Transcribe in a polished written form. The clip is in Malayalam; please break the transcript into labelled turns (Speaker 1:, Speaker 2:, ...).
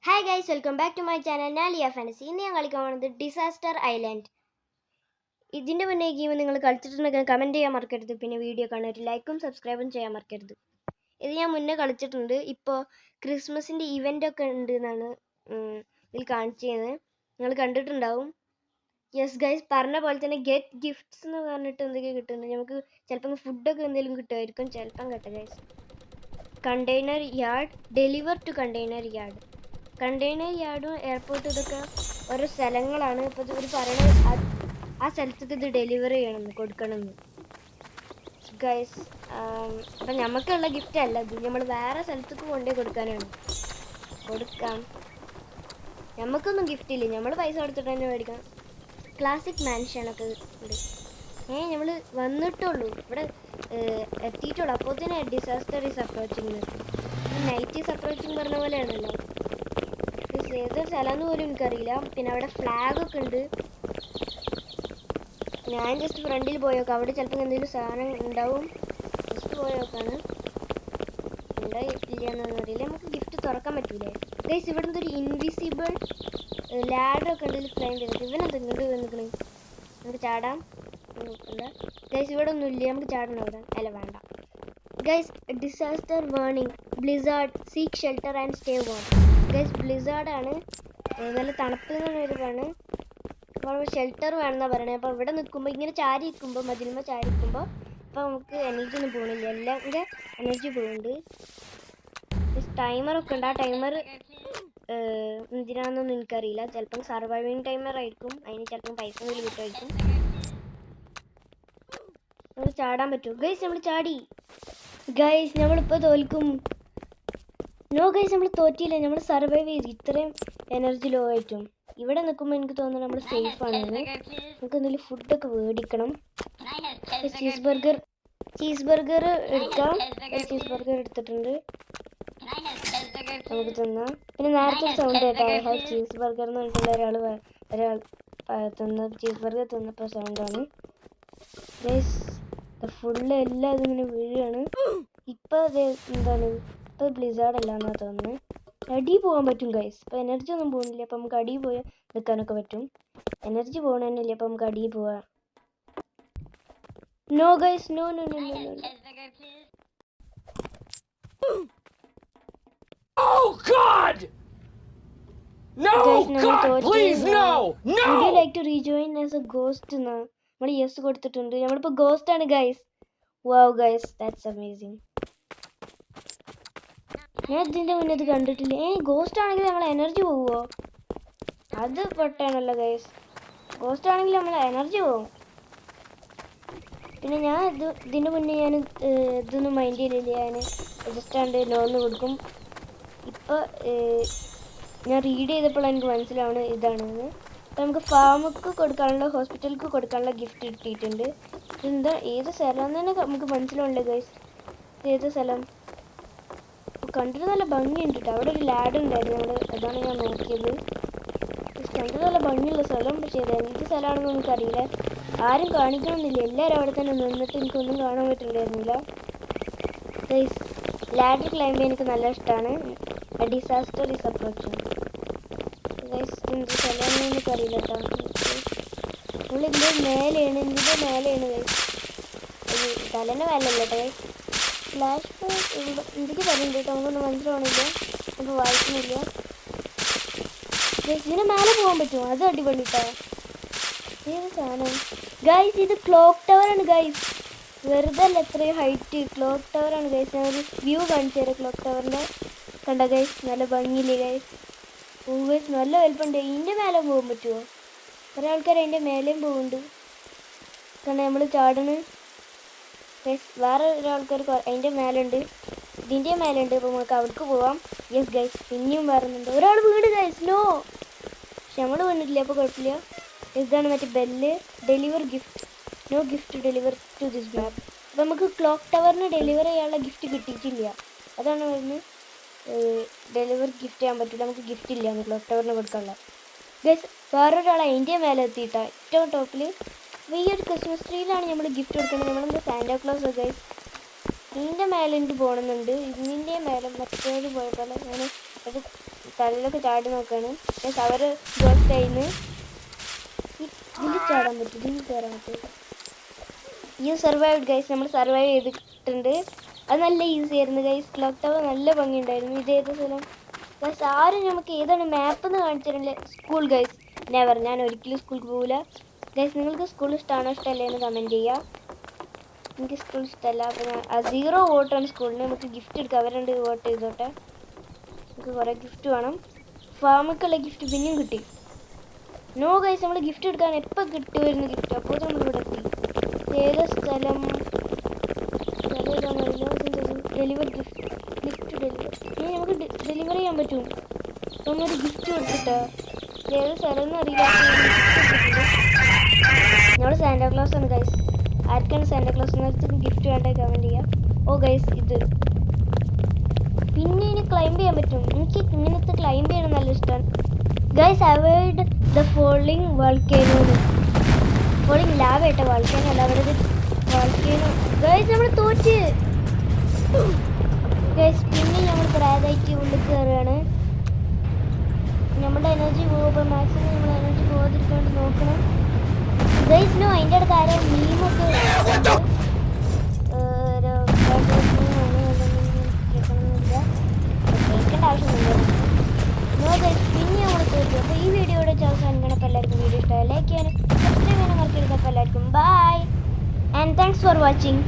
Speaker 1: Hi guys, welcome back to my channel നാലിയ ഫാൻറ്റസി. ഇന്ന് ഞാൻ കളിക്കാൻ പോകുന്നത് ഡിസാസ്റ്റർ ഐലൻഡ്. ഇതിൻ്റെ മുന്നേ ഗെയിം നിങ്ങൾ കളിച്ചിട്ടുണ്ടെങ്കിൽ കമൻറ്റ് ചെയ്യാൻ മറക്കരുത്. പിന്നെ വീഡിയോ കാണാൻ ഒരു ലൈക്കും സബ്സ്ക്രൈബും ചെയ്യാൻ മറക്കരുത്. ഇത് ഞാൻ മുന്നേ കളിച്ചിട്ടുണ്ട്. ഇപ്പോൾ ക്രിസ്മസിൻ്റെ ഇവൻ്റ് ഒക്കെ ഉണ്ട് എന്നാണ് ഇതിൽ കാണിച്ചത്. നിങ്ങൾ കണ്ടിട്ടുണ്ടാവും. യെസ് ഗൈസ്, പറഞ്ഞ പോലെ തന്നെ ഗെറ്റ് ഗിഫ്റ്റ്സ് എന്ന് പറഞ്ഞിട്ട് എന്തൊക്കെ കിട്ടുന്നുണ്ട്. നമുക്ക് ചിലപ്പോൾ ഫുഡൊക്കെ എന്തെങ്കിലും കിട്ടുമായിരിക്കും, ചിലപ്പം കേട്ടോ guys. Container yard, deliver to container yard. Container യാർഡും എയർപോർട്ടും ഇതൊക്കെ ഓരോ സ്ഥലങ്ങളാണ്. ഇപ്പോൾ ഇവർ പറയണത് ആ സ്ഥലത്തേക്ക് ഇത് ഡെലിവർ ചെയ്യണമെന്ന്, കൊടുക്കണമെന്ന് ഗൈസ്. അപ്പം നമുക്കുള്ള ഗിഫ്റ്റ് അല്ല ഇത്, നമ്മൾ വേറെ സ്ഥലത്തേക്ക് കൊണ്ടുപോയി കൊടുക്കാനാണ്. കൊടുക്കാം, നമുക്കൊന്നും ഗിഫ്റ്റ് ഇല്ല, നമ്മൾ പൈസ കൊടുത്തിട്ട് തന്നെ മേടിക്കാം. ക്ലാസിക് മാൻഷനൊക്കെ ഉണ്ട്. നമ്മൾ വന്നിട്ടുള്ളൂ, ഇവിടെ എത്തിയിട്ടുള്ളൂ. അപ്പോൾ തന്നെ disaster is approaching, night is approaching പറഞ്ഞ പോലെയാണല്ലോ. ഏതൊരു സ്ഥലമെന്ന് പോലും എനിക്കറിയില്ല. പിന്നെ അവിടെ ഫ്ലാഗ് ഒക്കെ ഉണ്ട്. ഞാൻ ജസ്റ്റ് ഫ്രണ്ടിൽ പോയോക്കാം, അവിടെ ചിലപ്പോൾ എന്തെങ്കിലും സാധനം ഉണ്ടാവും. ജസ്റ്റ് പോയോക്കാണ്, ഉണ്ടായില്ല എന്നൊന്നും അറിയില്ല. നമുക്ക് ഗിഫ്റ്റ് തുറക്കാൻ പറ്റൂലേ ഗൈസ്? ഇവിടെ നിന്നൊരു ഇൻവിസിബിൾ ലാഡറൊക്കെ ഉണ്ടെങ്കിൽ ക്ലൈം ചെയ്തിട്ട് ഇവനെന്താ ഇങ്ങോട്ട് വന്നിക്കണേ. നമുക്ക് ചാടാം ഗൈസ്. ഇവിടെ ഒന്നും ഇല്ല, നമുക്ക് ചാടണം അവിടെ. അല്ല വേണ്ട guys. Disaster warning, blizzard, seek shelter and stay warm. Guys ബ്ലിസാർഡാണ്, നല്ല തണുപ്പിൽ വരുവാണ്. അപ്പോൾ ഷെൽട്ടർ വേണമെന്നാണ് പറയണത്. അപ്പോൾ ഇവിടെ നിൽക്കുമ്പോൾ ഇങ്ങനെ ചാരി നിൽക്കുമ്പോൾ, മതിലുമ്പോൾ ചാരി നിൽക്കുമ്പോൾ അപ്പോൾ നമുക്ക് എനർജി ഒന്നും പോകുന്നില്ല, എല്ലാം കൂടെ എനർജി പോകുന്നുണ്ട്. ടൈമറൊക്കെ ഉണ്ട്. ആ ടൈമർ എന്തിനാണെന്നൊന്നും എനിക്കറിയില്ല. ചിലപ്പം സർവൈവിങ് ടൈമർ ആയിരിക്കും, അതിന് ചിലപ്പം പൈസ എന്തെങ്കിലും കിട്ടുമായിരിക്കും. നമ്മൾ ചാടാൻ പറ്റുമോ ഗൈസ്? നമ്മൾ ചാടി ഗൈസ്, നമ്മളിപ്പോൾ തോൽക്കും. നോ ഗൈസ്, നമ്മൾ തോറ്റില്ല, നമ്മൾ സർവൈവ് ചെയ്തു. ഇത്രയും എനർജി ലോ ആയിട്ടും ഇവിടെ നിൽക്കുമ്പോൾ എനിക്ക് തോന്നുന്നു നമ്മൾ സേഫ് ആണെന്ന്. നമുക്ക് എന്തെങ്കിലും ഫുഡൊക്കെ മേടിക്കണം. ചീസ് ബർഗർ എടുക്കാം. ചീസ് ബർഗർ എടുത്തിട്ടുണ്ട്, നമുക്ക് തിന്നാം. പിന്നെ നേരത്തെ സൗണ്ട് കേട്ടോ, ചീസ് ബർഗർ എന്ന് പറഞ്ഞിട്ടുള്ള ഒരാൾ തിന്ന ചീസ് ബർഗർ തിന്നപ്പോൾ സൗണ്ടാണ് ഗൈസ്. ഫുള്ള് എല്ലാം ഇതിങ്ങനെ വീഴുകയാണ്. ഇപ്പം അത് എന്താണ്, ഇപ്പോൾ ബ്ലിസാർഡ് അല്ല എന്നാണ് തോന്നുന്നത്. അടി പോകാൻ പറ്റും ഗൈസ്. ഇപ്പോൾ എനർജി ഒന്നും പോകുന്നില്ല, അപ്പോൾ നമുക്ക് അടി പോയി നിൽക്കാനൊക്കെ പറ്റും. എനർജി പോകണമെന്നില്ല, അപ്പോൾ നമുക്ക് അടി പോവാം. No guys, no no no no no.
Speaker 2: Oh God! No, God, please no! No!
Speaker 1: Would you like to rejoin as a ghost? നമ്മൾ യെസ് കൊടുത്തിട്ടുണ്ട്. നമ്മളിപ്പോൾ ഗോസ്റ്റ് ആണ് guys. Wow guys, that's amazing. ഞാൻ ഇതിൻ്റെ മുന്നേ ഇത് കണ്ടിട്ടില്ല. ഗോസ്റ്റ് ആണെങ്കിൽ നമ്മൾ എനർജി പോവുമോ? അത് പൊട്ടാണല്ലോ ഗൈസ്. ഗോസ്റ്റ് ആണെങ്കിൽ നമ്മൾ എനർജി പോവും. പിന്നെ ഞാൻ ഇതിൻ്റെ മുന്നേ ഞാൻ ഇതൊന്നും മൈൻഡ് ചെയ്തില്ല. ഞാൻ ജസ്റ്റ് ആണ്ട് ലോന്ന് കൊടുക്കും. ഇപ്പോൾ ഞാൻ റീഡ് ചെയ്തപ്പോൾ എനിക്ക് മനസ്സിലാവണം ഇതാണെന്ന്. അപ്പോൾ നമുക്ക് ഫാമുക്ക് കൊടുക്കാനുള്ള, ഹോസ്പിറ്റലിലേക്ക് കൊടുക്കാനുള്ള ഗിഫ്റ്റ് കിട്ടിയിട്ടുണ്ട്. ഇതെന്താ, ഏത് സ്ഥലം തന്നെ നമുക്ക് മനസ്സിലാവില്ല ഗൈസ്. ഇത് ഏത് സ്ഥലം? കണ്ടിട്ട് നല്ല ഭംഗിയുണ്ട് കേട്ടോ. അവിടെ ഒരു ലാഡ് ഉണ്ടായിരുന്നു, അതാണ് ഞാൻ നോക്കിയത്. കണ്ടിട്ട് നല്ല ഭംഗിയുള്ള സ്ഥലം, പക്ഷേ എന്ത് സ്ഥലമാണെന്ന് നമുക്കറിയില്ല. ആരും കാണിക്കണമെന്നില്ല, എല്ലാവരും അവിടെ തന്നെ നിന്നിട്ട് എനിക്കൊന്നും കാണാൻ പറ്റുന്നുണ്ടായിരുന്നില്ല ഗൈസ്. ലാഡർ ക്ലൈംബ് ചെയ്യാൻ എനിക്ക് നല്ല ഇഷ്ടമാണ്. Disaster is approaching guys. എന്ത് സ്ഥലമാണെന്ന് എനിക്കറിയില്ല കേട്ടോ. നമ്മളിതിൻ്റെ മേലെയാണ്, ഇതിൻ്റെ മേലെയാണ് ഗൈസ്. തലേൻ്റെ മേലല്ല കേട്ടോ ഗൈസ്. ഫ്ലാഷ് ഇവിടെ എന്തൊക്കെ പറയുന്നുണ്ട് കേട്ടോ, നമുക്കൊന്നും മനസ്സിലാവണില്ല, നമുക്ക് വായിക്കുന്നില്ല. ഇതിന് മേലെ പോകാൻ പറ്റുമോ? അത് അടിപൊളി കേട്ടോ. ഏത് സാധനം ഗൈസ്? ഇത് ക്ലോക്ക് ടവറാണ് ഗൈസ്. വെറുതെ അല്ല എത്രയും ഹൈറ്റ്. ക്ലോക്ക് ടവറാണ് ഗൈസ്. ഞാനൊരു വ്യൂ കാണിച്ചു തരാം ക്ലോക്ക് ടവറിൻ്റെ. കണ്ട ഗൈസ്, നല്ല ഭംഗിയില്ലേ ഗൈസ്? ഗൈസ് നല്ല വലുപ്പമുണ്ട്. ഇതിൻ്റെ മേലെ പോകാൻ പറ്റുമോ? കുറേ ആൾക്കാർ അതിൻ്റെ മേലെയും പോകുന്നുണ്ട്. കാരണം നമ്മൾ ചാടണ് ഗൈസ്. വേറെ ഒരാൾക്കാർ അതിൻ്റെ മേലുണ്ട്, ഇതിൻ്റെ മേലുണ്ട്. അപ്പോൾ നമുക്ക് അവിടേക്ക് പോവാം. യെസ് ഗൈസ്, പിന്നെയും വേറുന്നുണ്ട്. ഒരാൾ വീട് ഗൈസ്. നോ, പക്ഷെ നമ്മൾ വീണിട്ടില്ല, അപ്പോൾ കുഴപ്പമില്ല. ഇതാണ് മറ്റേ bell. Deliver gift, no gift deliver to this map. അപ്പോൾ നമുക്ക് ക്ലോക്ക് ടവറിന് ഡെലിവർ ചെയ്യാനുള്ള ഗിഫ്റ്റ് കിട്ടിയിട്ടില്ല. അതാണ് പറഞ്ഞ് ഡെലിവർ ഗിഫ്റ്റ് ചെയ്യാൻ പറ്റില്ല, നമുക്ക് ഗിഫ്റ്റ് ഇല്ല ക്ലോക്ക് ടവറിന് കൊടുക്കാനുള്ള ഗൈസ്. വേറൊരാൾ അതിൻ്റെ മേലെ എത്തിയിട്ടാ ഏറ്റവും ടോപ്പിൽ. അപ്പോൾ ഈ ഒരു ക്രിസ്മസ് ട്രീയിലാണ് നമ്മൾ ഗിഫ്റ്റ് കൊടുക്കുന്നത്. നമ്മളെന്താ സാന്റാക്ലോസ് ഗൈസ്. ഇതിൻ്റെ മേലെ എനിക്ക് പോകണമെന്നുണ്ട്. ഇതിൻ്റെ മേലെ മറ്റേത് പോയ പോലെ ഞാൻ ഒരു തലയിലൊക്കെ ചാടി നോക്കാണ്. ഗൈസ് അവർ ഗോസ്റ്റ് ആയിന്ന് ഇതിൽ ചാടാൻ പറ്റും, ഇതിൽ കയറാൻ പറ്റും. ഈ സർവൈവ് ഗൈസ്, നമ്മൾ സർവൈവ് ചെയ്തിട്ടുണ്ട്. അത് നല്ല ഈസി ആയിരുന്നു ഗൈസ്. ക്ലോക്ക് ടവർ നല്ല ഭംഗിയുണ്ടായിരുന്നു. ഇത് ഏത് സ്ഥലം ഗൈസ്? ആരും നമുക്ക് ഏതാണ് മാപ്പ് എന്ന് കാണിച്ചിട്ടില്ല. സ്കൂൾ ഗൈസ്, നെവർ, ഞാൻ ഒരിക്കലും സ്കൂൾക്ക് പോകില്ല ഗൈസ്. നിങ്ങൾക്ക് സ്കൂൾ ഇഷ്ടമാണോ ഇഷ്ടമല്ലേ എന്ന് കമൻറ്റ് ചെയ്യുക. എനിക്ക് സ്കൂൾ ഇഷ്ടമല്ല. അപ്പോൾ ഞാൻ 0 വോട്ടാണ് സ്കൂളിന്. നമുക്ക് ഗിഫ്റ്റ് എടുക്കാം. അവരുണ്ട് വോട്ട് ചെയ്തോട്ടെ. നമുക്ക് കുറേ ഗിഫ്റ്റ് വേണം. ഫാമിക്കുള്ള ഗിഫ്റ്റ് പിന്നെയും കിട്ടി. നോ ഗൈസ്, നമ്മൾ ഗിഫ്റ്റ് എടുക്കാൻ എപ്പോൾ കിട്ടുമായിരുന്നു ഗിഫ്റ്റ്. അപ്പോൾ നമ്മൾ ഇവിടെ എത്തി. ഏത് സ്ഥലം? Deliver gift deliver. ഇനി നമുക്ക് ഡെലിവറി ചെയ്യാൻ പറ്റും. നമ്മളൊരു ഗിഫ്റ്റ് കൊടുത്തിട്ടാ. ഏത് സ്ഥലം എന്ന് അറിയില്ല. നമ്മൾ സാന്റാക്ലോസ് ആണ് ഗൈസ്. ആർക്കാണ് സാന്റാക്ലോസിനടുത്ത് ഗിഫ്റ്റ് വേണ്ട കമൻറ്റ് ചെയ്യാം. ഓ ഗൈസ്, ഇത് പിന്നെ ഇനി ക്ലൈംബ് ചെയ്യാൻ പറ്റും. എനിക്ക് ഇങ്ങനത്തെ ക്ലൈംബ് ചെയ്യണം നല്ല ഇഷ്ടമാണ് guys. Avoid the falling volcano. Falling lava കേട്ടോ, വോൾക്കേനോ അല്ല. അവിടെ വോൾക്കേനോ ഗൈസ്. നമ്മൾ തോറ്റ് ഗൈസ്. പിന്നെ നമ്മൾ പ്രായതായിട്ട് ഉള്ളിൽ കയറുകയാണ്. നമ്മുടെ എനർജി പോകുമ്പോൾ മാക്സിമം നമ്മൾ എനർജി പോകാതിരിക്കാൻ വേണ്ടി നോക്കണം ഗൈസ്. നോ, അതിൻ്റെ അടുത്ത് ആരോ മീമൊക്കെ കേൾക്കണമെന്നില്ല. കേൾക്കേണ്ട ആവശ്യമൊന്നുമില്ല. നോ ഗൈസ്, പിന്നെ നമ്മൾ തോറ്റു. അപ്പോൾ ഈ വീഡിയോയുടെ അവസാനിക്കണം. അപ്പോൾ എല്ലാവർക്കും വീഡിയോ ഇഷ്ടമായി ലൈക്ക് ചെയ്യാനും സബ്സ്ക്രൈബ് ചെയ്യാനും മറക്കരുത്. അപ്പോൾ എല്ലാവർക്കും bye and thanks for watching.